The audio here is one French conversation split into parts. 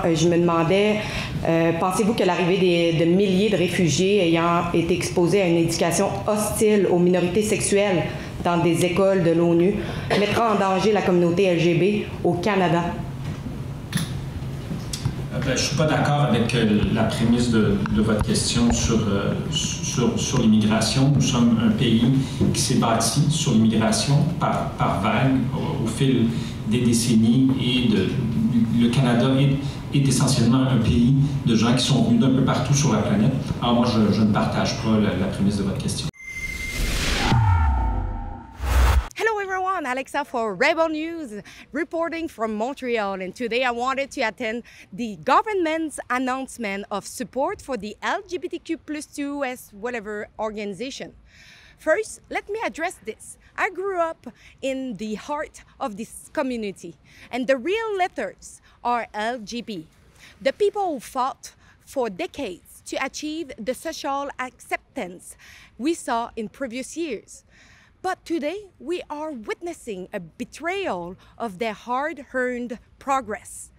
Je me demandais, pensez-vous que l'arrivée de milliers de réfugiés ayant été exposés à une éducation hostile aux minorités sexuelles dans des écoles de l'ONU mettra en danger la communauté LGB au Canada? Je ne suis pas d'accord avec la prémisse de votre question sur l'immigration. Nous sommes un pays qui s'est bâti sur l'immigration par vagues au fil des décennies et le Canada est essentiellement un pays de gens qui sont venus d'un peu partout sur la planète. Alors moi, je ne partage pas la prémisse de votre question. Alexa for Rebel News, reporting from Montreal, and today I wanted to attend the government's announcement of support for the LGBTQ+2S whatever organization. First, let me address this. I grew up in the heart of this community, and the real letters are LGB. The people who fought for decades to achieve the social acceptance we saw in previous years. But today, we are witnessing a betrayal of their hard-earned progress.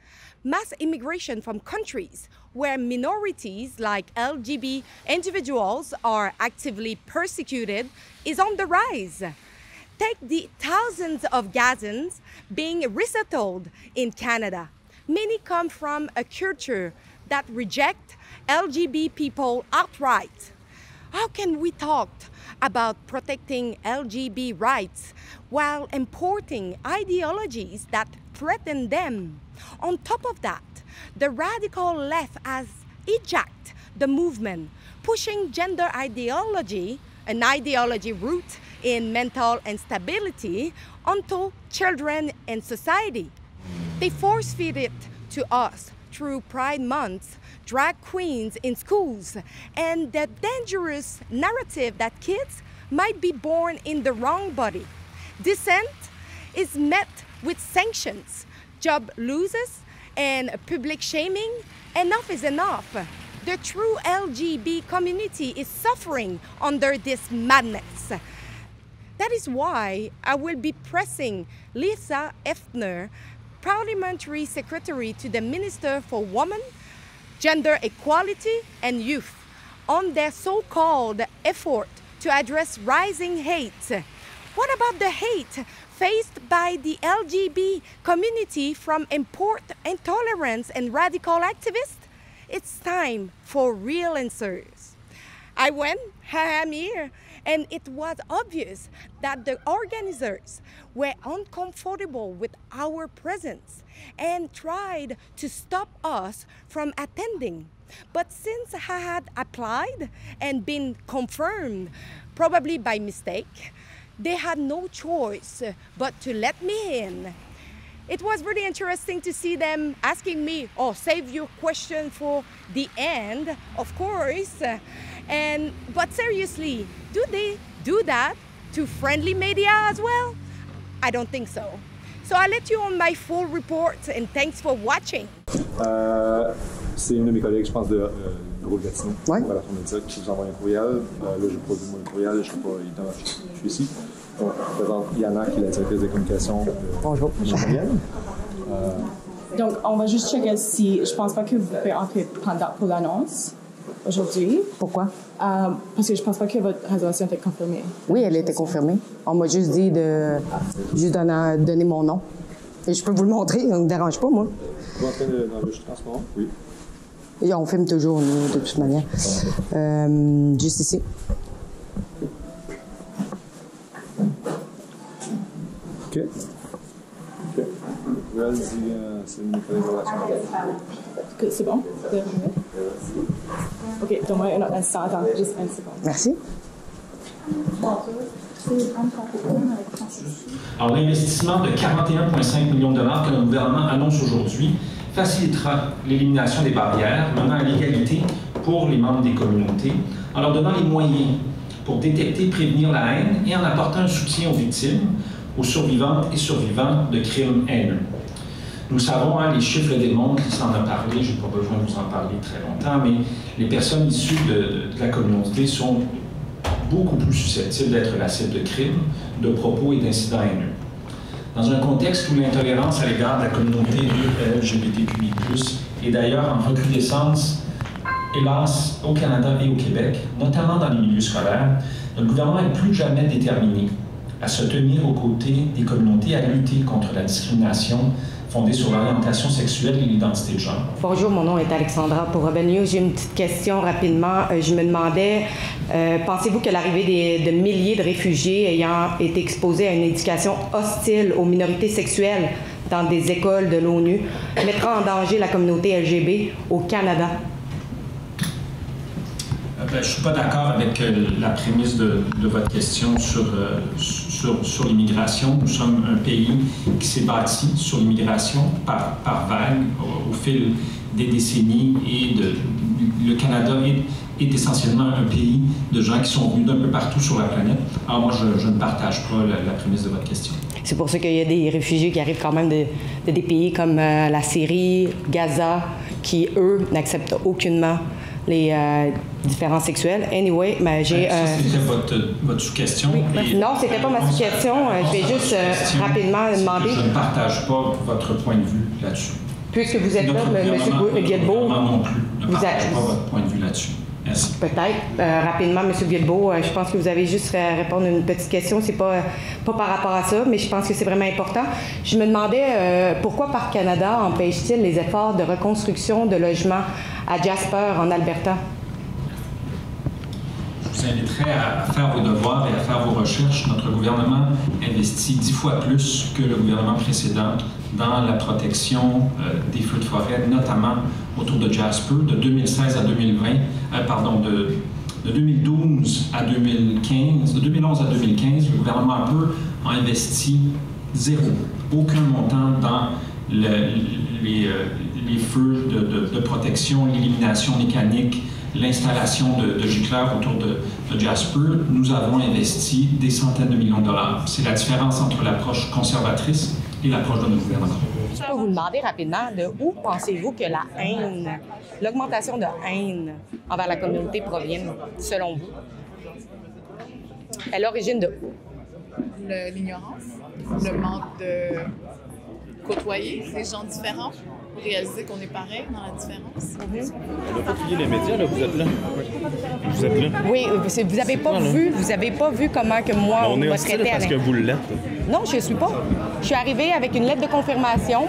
Mass immigration from countries where minorities like LGBT individuals are actively persecuted is on the rise. Take the thousands of Gazans being resettled in Canada. Many come from a culture that rejects LGBT people outright. How can we talk about protecting LGBT rights while importing ideologies that threaten them? On top of that, the radical left has hijacked the movement, pushing gender ideology, an ideology rooted in mental instability, onto children and society. They force-feed it to us through Pride Month, drag queens in schools, and the dangerous narrative that kids might be born in the wrong body. Dissent is met with sanctions, job losses, and public shaming. Enough is enough. The true LGBT community is suffering under this madness. That is why I will be pressing Lisa Effner, Parliamentary Secretary to the Minister for Women, Gender Equality and Youth, on their so-called effort to address rising hate. What about the hate faced by the LGBT community from intolerance and radical activists? It's time for real answers. I am here, and it was obvious that the organizers were uncomfortable with our presence and tried to stop us from attending. But since I had applied and been confirmed, probably by mistake, they had no choice but to let me in. It was really interesting to see them asking me, oh, save your question for the end, of course. But seriously, do they do that to friendly media as well? I don't think so. So I'll let you on my full report, and thanks for watching. C'est une de mes collègues, je pense, de Groupe Gatineau. Ouais. À la fin de ça, qui vous envoie un courriel. Là, je n'ai pas vu mon courriel, je ne suis pas évidemment, je suis ici. Donc, je présente Yana, qui est la directrice de communication. Bonjour. Donc, on va juste checker si. Je pense pas que vous pouvez entrer pour l'annonce aujourd'hui. Pourquoi? Parce que je pense pas que votre réservation était confirmée. Oui, elle était confirmée. On m'a juste dit de juste donner mon nom. Et je peux vous le montrer, ça ne me dérange pas, moi. Vous êtes en train d'enregistrer en ce moment? Oui. Et on filme toujours, nous, de toute manière. Juste ici. OK. OK. Well, c'est une collègue de relation. C'est bon? OK, donne-moi un autre instant. Attends, juste un seconde. Merci. Alors, l'investissement de 41,5 millions de dollars que le gouvernement annonce aujourd'hui facilitera l'élimination des barrières menant à l'égalité pour les membres des communautés en leur donnant les moyens pour détecter et prévenir la haine et en apportant un soutien aux victimes, aux survivantes et survivants de crimes haineux. Nous savons, les chiffres le démontrent, il s'en a parlé, je n'ai pas besoin de vous en parler très longtemps, mais les personnes issues de la communauté sont beaucoup plus susceptibles d'être la cible de crimes, de propos et d'incidents haineux. Dans un contexte où l'intolérance à l'égard de la communauté LGBTQI+, est d'ailleurs en recrudescence, hélas, au Canada et au Québec, notamment dans les milieux scolaires, notre gouvernement est plus que jamais déterminé à se tenir aux côtés des communautés, à lutter contre la discrimination fondée sur l'orientation sexuelle et l'identité de genre. Bonjour, mon nom est Alexandra pour Rebel News. J'ai une petite question rapidement. Je me demandais, pensez-vous que l'arrivée de milliers de réfugiés ayant été exposés à une éducation hostile aux minorités sexuelles dans des écoles de l'ONU mettra en danger la communauté LGBT au Canada? Je ne suis pas d'accord avec la prémisse de votre question sur l'immigration. Nous sommes un pays qui s'est bâti sur l'immigration par vagues au fil des décennies et le Canada est essentiellement un pays de gens qui sont venus d'un peu partout sur la planète. Alors moi, je ne partage pas la prémisse de votre question. C'est pour ça qu'il y a des réfugiés qui arrivent quand même de des pays comme la Syrie, Gaza, qui, eux, n'acceptent aucunement les différences sexuelles. Anyway, mais j'ai... C'était votre sous-question. Oui. Non, c'était pas ma sous-question. Je vais juste rapidement demander... Je ne partage pas votre point de vue là-dessus. Puisque vous êtes là, M. Guilbeault... non plus. Ne partage pas votre point de vue là-dessus. Merci. Peut-être. Rapidement, M. Guilbeault, je pense que vous avez juste à répondre à une petite question. C'est pas par rapport à ça, mais je pense que c'est vraiment important. Je me demandais pourquoi Parc Canada empêche-t-il les efforts de reconstruction de logements à Jasper, en Alberta? Je vous inviterai à faire vos devoirs et à faire vos recherches. Notre gouvernement investit 10 fois plus que le gouvernement précédent dans la protection des feux de forêt, notamment autour de Jasper, de 2016 à 2020, de 2012 à 2015, de 2011 à 2015, le gouvernement a investi zéro, aucun montant dans les feux de protection, l'élimination mécanique, l'installation de gicleurs autour de Jasper. Nous avons investi des centaines de millions de dollars. C'est la différence entre l'approche conservatrice et l'approche de notre gouvernement. Je peux vous demander rapidement de où pensez-vous que la haine, l'augmentation de haine envers la communauté provient, selon vous? À l'origine de où? L'ignorance, le manque de côtoyer des gens différents, réaliser qu'on est pareil dans la différence. On n'a pas fouillé les médias, là, vous êtes là. Vous êtes là. Oui, vous avez pas vu comment que moi, on est m'a hostile traité parce que vous l'êtes. Non, je ne suis pas. Je suis arrivée avec une lettre de confirmation.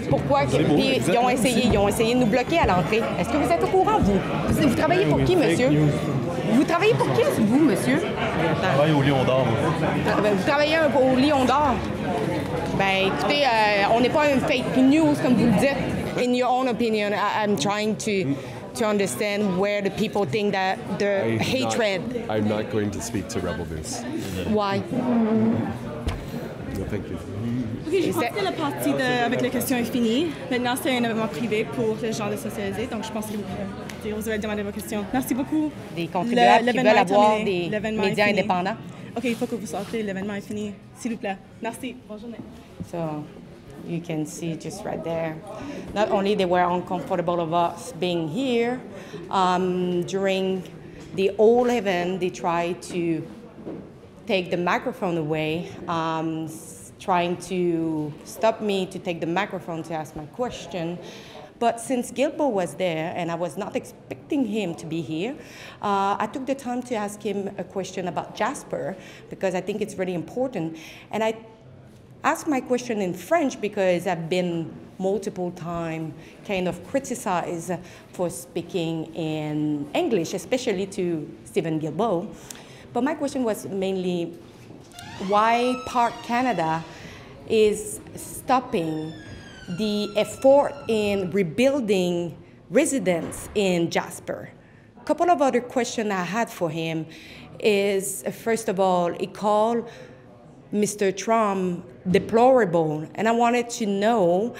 Pourquoi? Ils ont essayé de nous bloquer à l'entrée. Est-ce que vous êtes au courant, vous? Vous travaillez pour qui, monsieur? Vous travaillez pour qui, vous, monsieur? Je travaille au Lion d'Or. Vous travaillez au Lion d'Or? Ben, écoutez, on n'est pas une fake news, comme vous le dites. In your own opinion, I'm trying to understand where the people think that the hatred... I'm not going to speak to Rebel News. Why? No, thank you. OK, je pense que la partie avec les questions est finie. Maintenant, c'est un événement privé pour les gens de socialiser, donc je pense que vous allez demander vos questions. Merci beaucoup. Des contribuables qui veulent avoir des médias indépendants. OK, il faut que vous sortez. L'événement est fini. S'il vous plaît. Merci. Bonne journée. So you can see just right there. Not only they were uncomfortable of us being here, during the whole event, they tried to take the microphone away, trying to stop me to take the microphone to ask my question. But since Guilbeault was there, and I was not expecting him to be here, I took the time to ask him a question about Jasper, because I think it's really important. And I asked my question in French because I've been multiple times kind of criticized for speaking in English, especially to Stephen Guilbeault. But my question was mainly why Park Canada is stopping the effort in rebuilding residents in Jasper. A couple of other questions I had for him is, first of all, he called Mr. Trump deplorable, and I wanted to know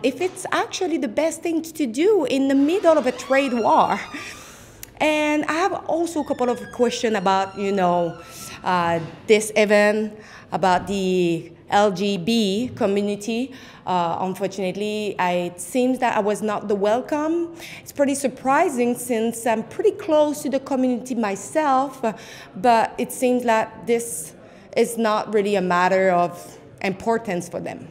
if it's actually the best thing to do in the middle of a trade war. And I have also a couple of questions about, this event, about the LGBT community. Unfortunately, it seems that I was not the welcome. It's pretty surprising since I'm pretty close to the community myself, but it seems that this is not really a matter of importance for them.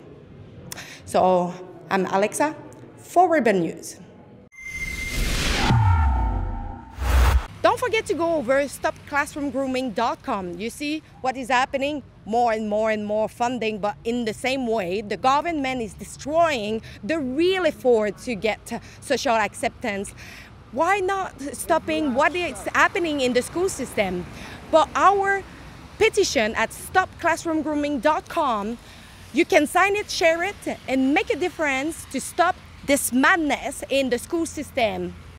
So I'm Alexa for Ribbon News. Don't forget to go over stopclassroomgrooming.com. You see what is happening? More and more funding, but in the same way, the government is destroying the real effort to get social acceptance. Why not stopping what is happening in the school system? But our petition at stopclassroomgrooming.com, you can sign it, share it, and make a difference to stop this madness in the school system.